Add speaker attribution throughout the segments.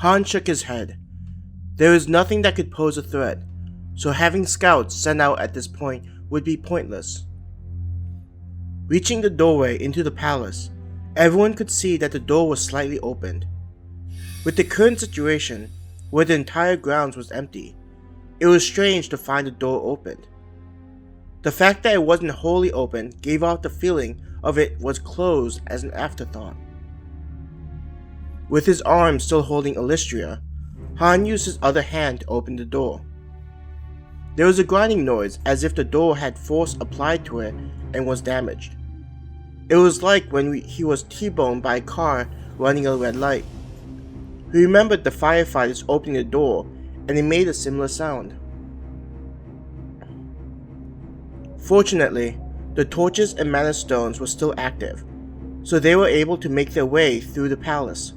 Speaker 1: Han shook his head. There is nothing that could pose a threat, so having scouts sent out at this point would be pointless. Reaching the doorway into the palace, everyone could see that the door was slightly opened. With the current situation, where the entire grounds was empty, it was strange to find the door opened. The fact that it wasn't wholly open gave off the feeling of it was closed as an afterthought. With his arm still holding Alistria, Han used his other hand to open the door. There was a grinding noise as if the door had force applied to it and was damaged. It was like when he was T-boned by a car running a red light. He remembered the firefighters opening the door, and it made a similar sound. Fortunately, the torches and mana stones were still active, so they were able to make their way through the palace.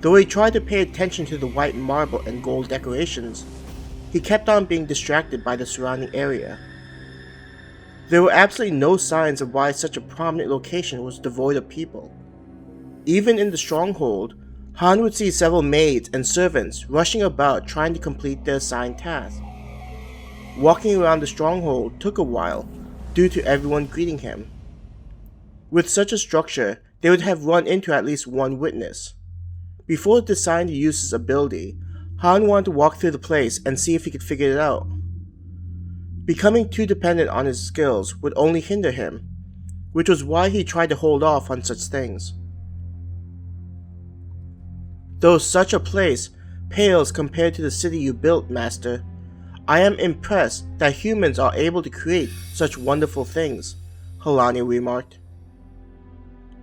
Speaker 1: Though he tried to pay attention to the white marble and gold decorations, he kept on being distracted by the surrounding area. There were absolutely no signs of why such a prominent location was devoid of people. Even in the stronghold, Han would see several maids and servants rushing about trying to complete their assigned tasks. Walking around the stronghold took a while, due to everyone greeting him. With such a structure, they would have run into at least one witness. Before deciding to use his ability, Han wanted to walk through the place and see if he could figure it out. Becoming too dependent on his skills would only hinder him, which was why he tried to hold off on such things. Though such a place pales compared to the city you built, Master, I am impressed that humans are able to create such wonderful things, Helani remarked.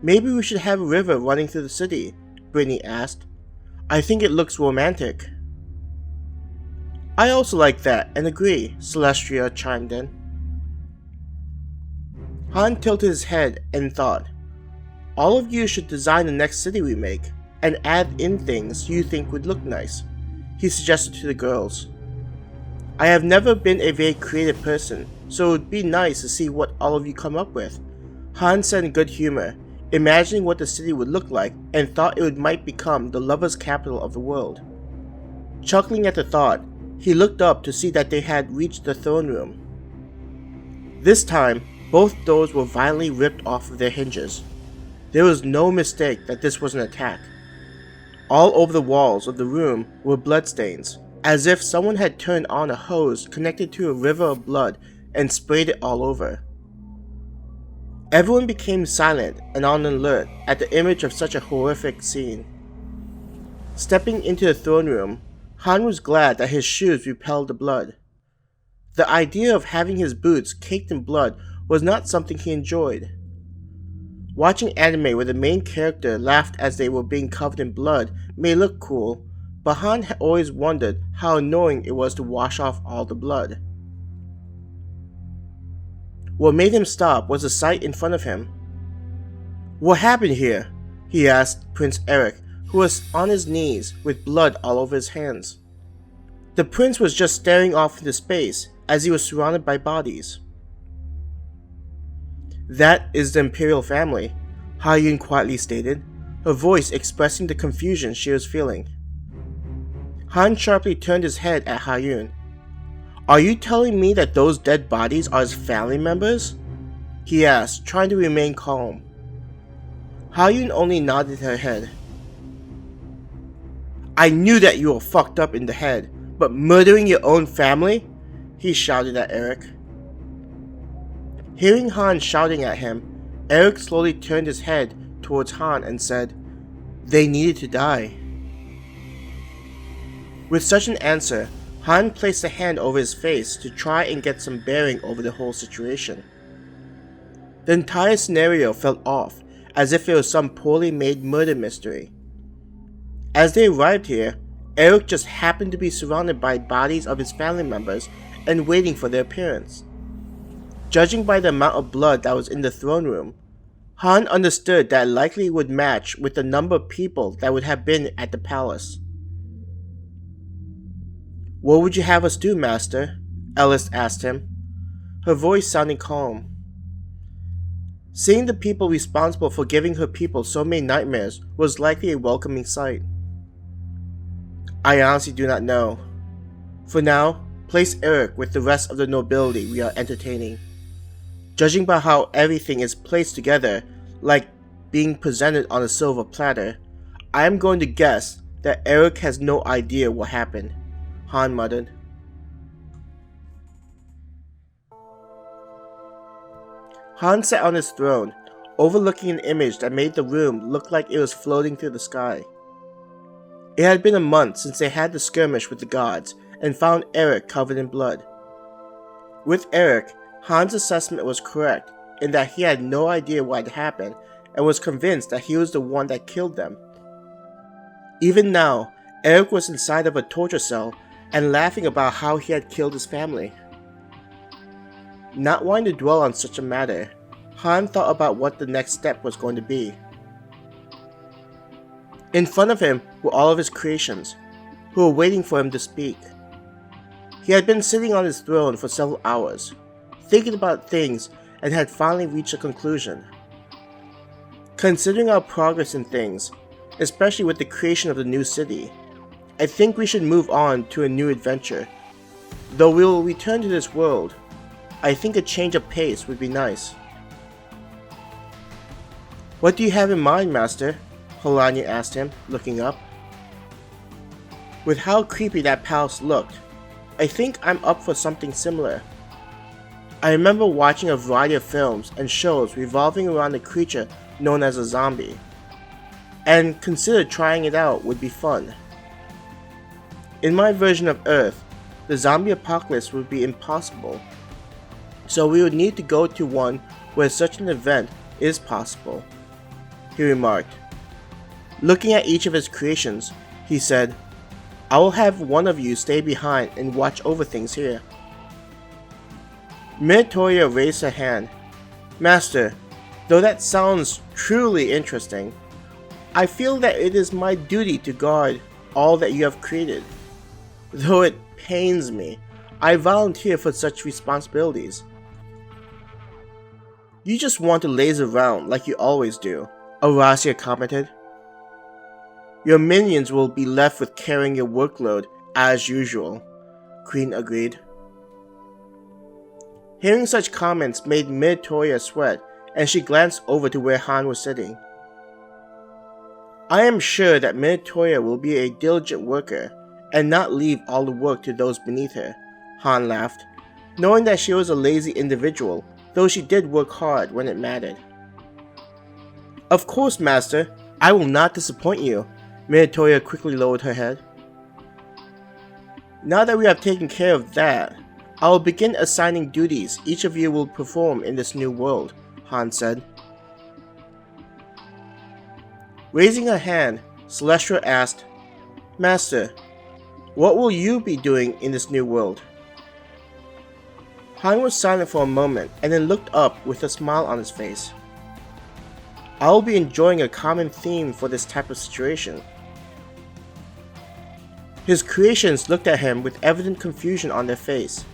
Speaker 1: Maybe we should have a river running through the city, Brittany asked. I think it looks romantic. I also like that and agree, Celestia chimed in. Han tilted his head and thought, all of you should design the next city we make, and add in things you think would look nice, he suggested to the girls. I have never been a very creative person, so it would be nice to see what all of you come up with, Han said in good humor, imagining what the city would look like and thought it might become the lovers' capital of the world. Chuckling at the thought, he looked up to see that they had reached the throne room. This time, both doors were violently ripped off of their hinges. There was no mistake that this was an attack. All over the walls of the room were bloodstains, as if someone had turned on a hose connected to a river of blood and sprayed it all over. Everyone became silent and on alert at the image of such a horrific scene. Stepping into the throne room, Han was glad that his shoes repelled the blood. The idea of having his boots caked in blood was not something he enjoyed. Watching anime where the main character laughed as they were being covered in blood may look cool, but Han had always wondered how annoying it was to wash off all the blood. What made him stop was the sight in front of him. What happened here? He asked Prince Eric, who was on his knees with blood all over his hands. The prince was just staring off into space as he was surrounded by bodies. That is the imperial family, Ha-Yun quietly stated, her voice expressing the confusion she was feeling. Han sharply turned his head at Ha-Yun. Are you telling me that those dead bodies are his family members? He asked, trying to remain calm. Ha-Yun only nodded her head. I knew that you were fucked up in the head, but murdering your own family? He shouted at Eric. Hearing Han shouting at him, Eric slowly turned his head towards Han and said, They needed to die. With such an answer, Han placed a hand over his face to try and get some bearing over the whole situation. The entire scenario felt off, as if it was some poorly made murder mystery. As they arrived here, Eric just happened to be surrounded by bodies of his family members and waiting for their appearance. Judging by the amount of blood that was in the throne room, Han understood that it likely would match with the number of people that would have been at the palace. What would you have us do, Master? Ellis asked him, her voice sounding calm. Seeing the people responsible for giving her people so many nightmares was likely a welcoming sight. I honestly do not know. For now, place Eric with the rest of the nobility we are entertaining. Judging by how everything is placed together, like being presented on a silver platter, I am going to guess that Eric has no idea what happened, Han muttered. Han sat on his throne, overlooking an image that made the room look like it was floating through the sky. It had been a month since they had the skirmish with the gods and found Eric covered in blood. With Eric, Han's assessment was correct in that he had no idea what had happened and was convinced that he was the one that killed them. Even now, Eric was inside of a torture cell and laughing about how he had killed his family. Not wanting to dwell on such a matter, Han thought about what the next step was going to be. In front of him were all of his creations, who were waiting for him to speak. He had been sitting on his throne for several hours, thinking about things, and had finally reached a conclusion. Considering our progress in things, especially with the creation of the new city, I think we should move on to a new adventure. Though we will return to this world, I think a change of pace would be nice. What do you have in mind, Master? Holanya asked him, looking up. With how creepy that palace looked, I think I'm up for something similar. I remember watching a variety of films and shows revolving around a creature known as a zombie, and considered trying it out would be fun. In my version of Earth, the zombie apocalypse would be impossible, so we would need to go to one where such an event is possible, he remarked. Looking at each of his creations, he said, I will have one of you stay behind and watch over things here. Minatoya raised her hand. Master, though that sounds truly interesting, I feel that it is my duty to guard all that you have created. Though it pains me, I volunteer for such responsibilities. You just want to laze around like you always do, Arasia commented. Your minions will be left with carrying your workload as usual, Queen agreed. Hearing such comments made Minatoya sweat, and she glanced over to where Han was sitting. I am sure that Minatoya will be a diligent worker and not leave all the work to those beneath her, Han laughed, knowing that she was a lazy individual, though she did work hard when it mattered. Of course, Master, I will not disappoint you, Minatoya quickly lowered her head. Now that we have taken care of that, I will begin assigning duties each of you will perform in this new world, Han said. Raising her hand, Celestia asked, Master, what will you be doing in this new world? Han was silent for a moment and then looked up with a smile on his face. I will be enjoying a common theme for this type of situation. His creations looked at him with evident confusion on their face.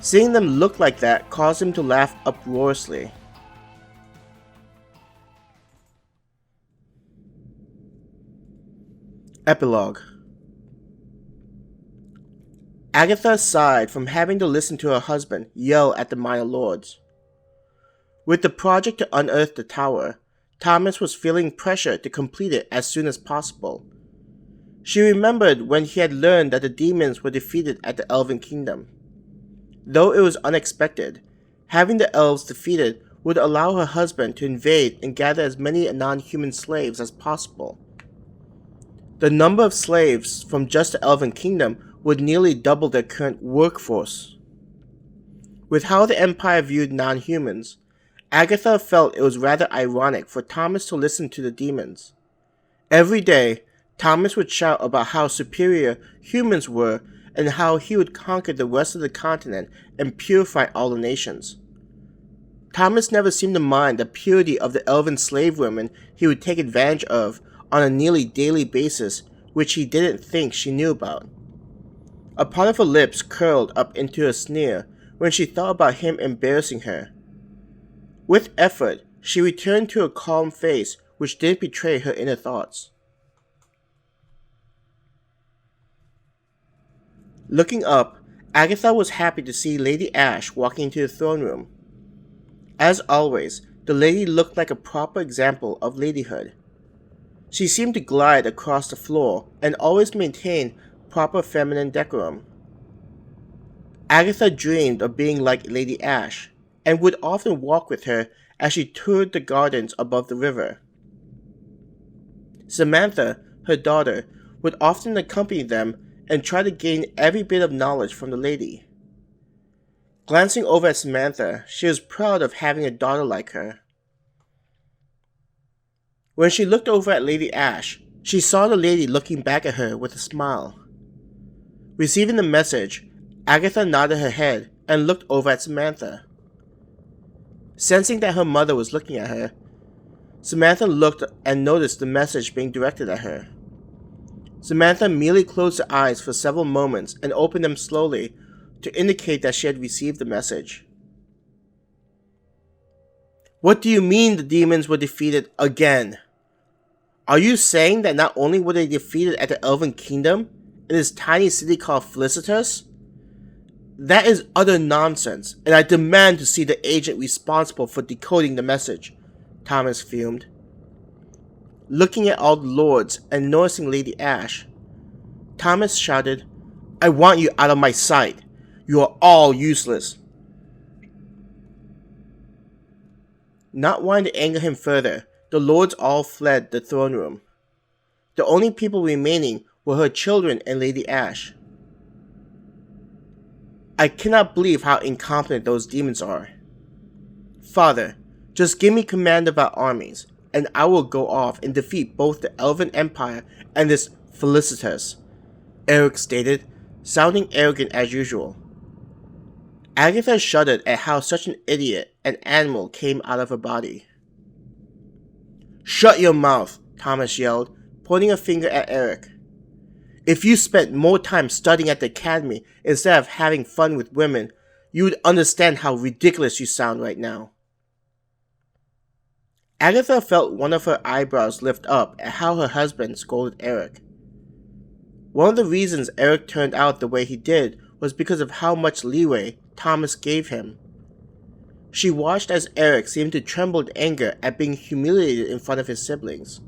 Speaker 1: Seeing them look like that caused him to laugh uproariously. Epilogue. Agatha sighed from having to listen to her husband yell at the Minor Lords. With the project to unearth the tower, Thomas was feeling pressure to complete it as soon as possible. She remembered when he had learned that the demons were defeated at the Elven Kingdom. Though it was unexpected, having the elves defeated would allow her husband to invade and gather as many non-human slaves as possible. The number of slaves from just the Elven Kingdom would nearly double their current workforce. With how the Empire viewed non-humans, Agatha felt it was rather ironic for Thomas to listen to the demons. Every day, Thomas would shout about how superior humans were and how he would conquer the rest of the continent and purify all the nations. Thomas never seemed to mind the purity of the elven slave women he would take advantage of on a nearly daily basis, which he didn't think she knew about. A part of her lips curled up into a sneer when she thought about him embarrassing her. With effort, she returned to a calm face which didn't betray her inner thoughts. Looking up, Agatha was happy to see Lady Ash walking into the throne room. As always, the lady looked like a proper example of ladyhood. She seemed to glide across the floor and always maintain proper feminine decorum. Agatha dreamed of being like Lady Ash, and would often walk with her as she toured the gardens above the river. Samantha, her daughter, would often accompany them and try to gain every bit of knowledge from the lady. Glancing over at Samantha, she was proud of having a daughter like her. When she looked over at Lady Ash, she saw the lady looking back at her with a smile. Receiving the message, Agatha nodded her head and looked over at Samantha. Sensing that her mother was looking at her, Samantha looked and noticed the message being directed at her. Samantha immediately closed her eyes for several moments and opened them slowly to indicate that she had received the message. "What do you mean the demons were defeated again? Are you saying that not only were they defeated at the Elven Kingdom, in this tiny city called Felicitas? That is utter nonsense, and I demand to see the agent responsible for decoding the message," Thomas fumed. Looking at all the lords and noticing Lady Ash, Thomas shouted, "I want you out of my sight. You are all useless." Not wanting to anger him further, the lords all fled the throne room. The only people remaining were her children and Lady Ash. "I cannot believe how incompetent those demons are. Father, just give me command of our armies, and I will go off and defeat both the Elven Empire and this Felicitas," Eric stated, sounding arrogant as usual. Agatha shuddered at how such an idiot and animal came out of her body. "Shut your mouth," Thomas yelled, pointing a finger at Eric. "If you spent more time studying at the academy instead of having fun with women, you would understand how ridiculous you sound right now." Agatha felt one of her eyebrows lift up at how her husband scolded Eric. One of the reasons Eric turned out the way he did was because of how much leeway Thomas gave him. She watched as Eric seemed to tremble in anger at being humiliated in front of his siblings.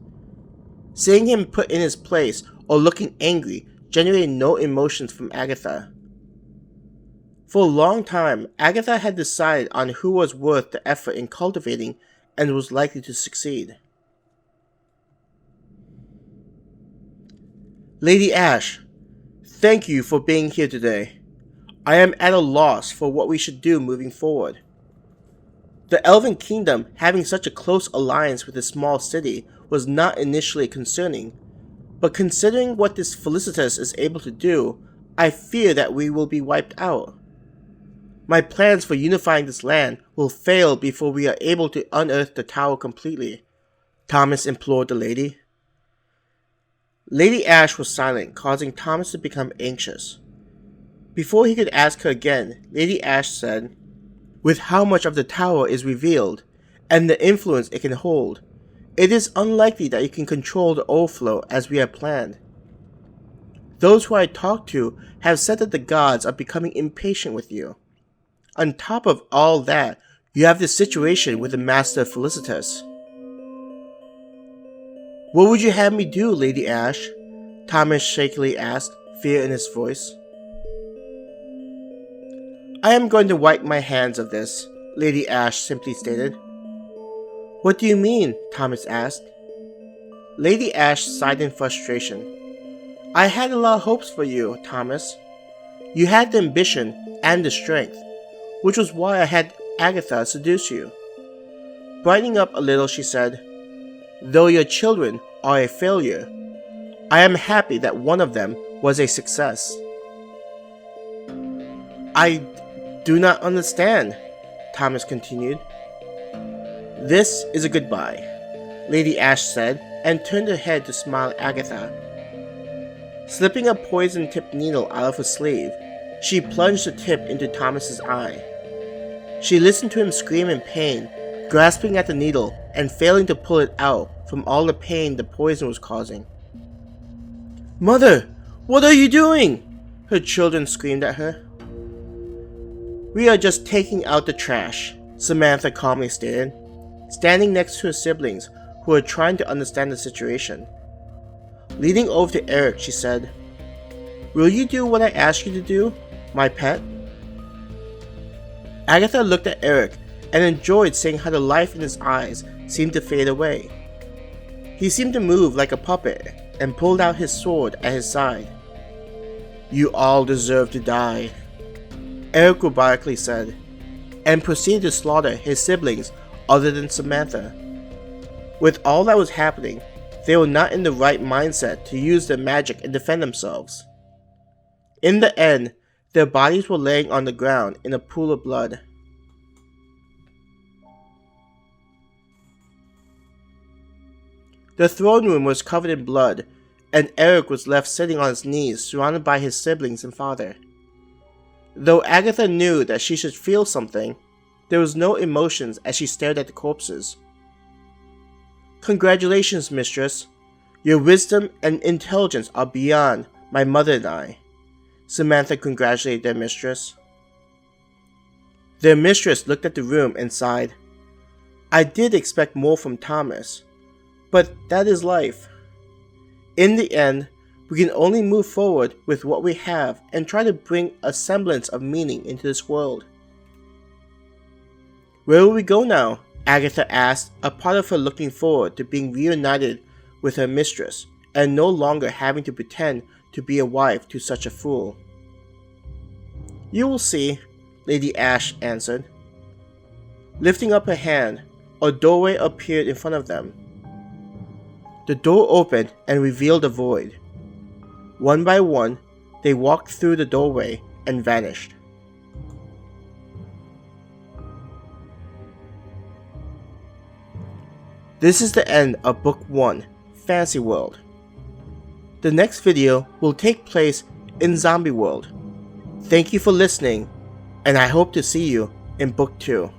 Speaker 1: Seeing him put in his place or looking angry generated no emotions from Agatha. For a long time, Agatha had decided on who was worth the effort in cultivating and was likely to succeed. "Lady Ash, thank you for being here today. I am at a loss for what we should do moving forward. The Elven Kingdom having such a close alliance with a small city was not initially concerning, but considering what this Felicitas is able to do, I fear that we will be wiped out. My plans for unifying this land will fail before we are able to unearth the tower completely," Thomas implored the lady. Lady Ash was silent, causing Thomas to become anxious. Before he could ask her again, Lady Ash said, "With how much of the tower is revealed, and the influence it can hold, it is unlikely that you can control the overflow as we have planned. Those who I talked to have said that the gods are becoming impatient with you. On top of all that, you have this situation with the Master Felicitas." "What would you have me do, Lady Ash?" Thomas shakily asked, fear in his voice. "I am going to wipe my hands of this," Lady Ash simply stated. "What do you mean?" Thomas asked. Lady Ash sighed in frustration. "I had a lot of hopes for you, Thomas. You had the ambition and the strength, which was why I had Agatha seduce you." Brightening up a little, she said, "Though your children are a failure, I am happy that one of them was a success." "I do not understand," Thomas continued. "This is a goodbye," Lady Ash said, and turned her head to smile at Agatha. Slipping a poison-tipped needle out of her sleeve, she plunged the tip into Thomas's eye. She listened to him scream in pain, grasping at the needle and failing to pull it out from all the pain the poison was causing. "Mother, what are you doing?" her children screamed at her. "We are just taking out the trash," Samantha calmly stated, standing next to her siblings who were trying to understand the situation. Leaning over to Eric, she said, "Will you do what I ask you to do, my pet?" Agatha looked at Eric and enjoyed seeing how the life in his eyes seemed to fade away. He seemed to move like a puppet and pulled out his sword at his side. "You all deserve to die," Eric robotically said, and proceeded to slaughter his siblings other than Samantha. With all that was happening, they were not in the right mindset to use their magic and defend themselves. In the end, their bodies were laying on the ground in a pool of blood. The throne room was covered in blood, and Eric was left sitting on his knees surrounded by his siblings and father. Though Agatha knew that she should feel something, there was no emotions as she stared at the corpses. "Congratulations, mistress. Your wisdom and intelligence are beyond my mother and I," Samantha congratulated their mistress. Their mistress looked at the room and sighed. "I did expect more from Thomas, but that is life. In the end, we can only move forward with what we have and try to bring a semblance of meaning into this world." "Where will we go now?" Agatha asked, a part of her looking forward to being reunited with her mistress and no longer having to pretend to be a wife to such a fool. "You will see," Lady Ash answered. Lifting up her hand, a doorway appeared in front of them. The door opened and revealed a void. One by one, they walked through the doorway and vanished. This is the end of Book 1, Fantasy World. The next video will take place in Zombie World. Thank you for listening, and I hope to see you in Book 2.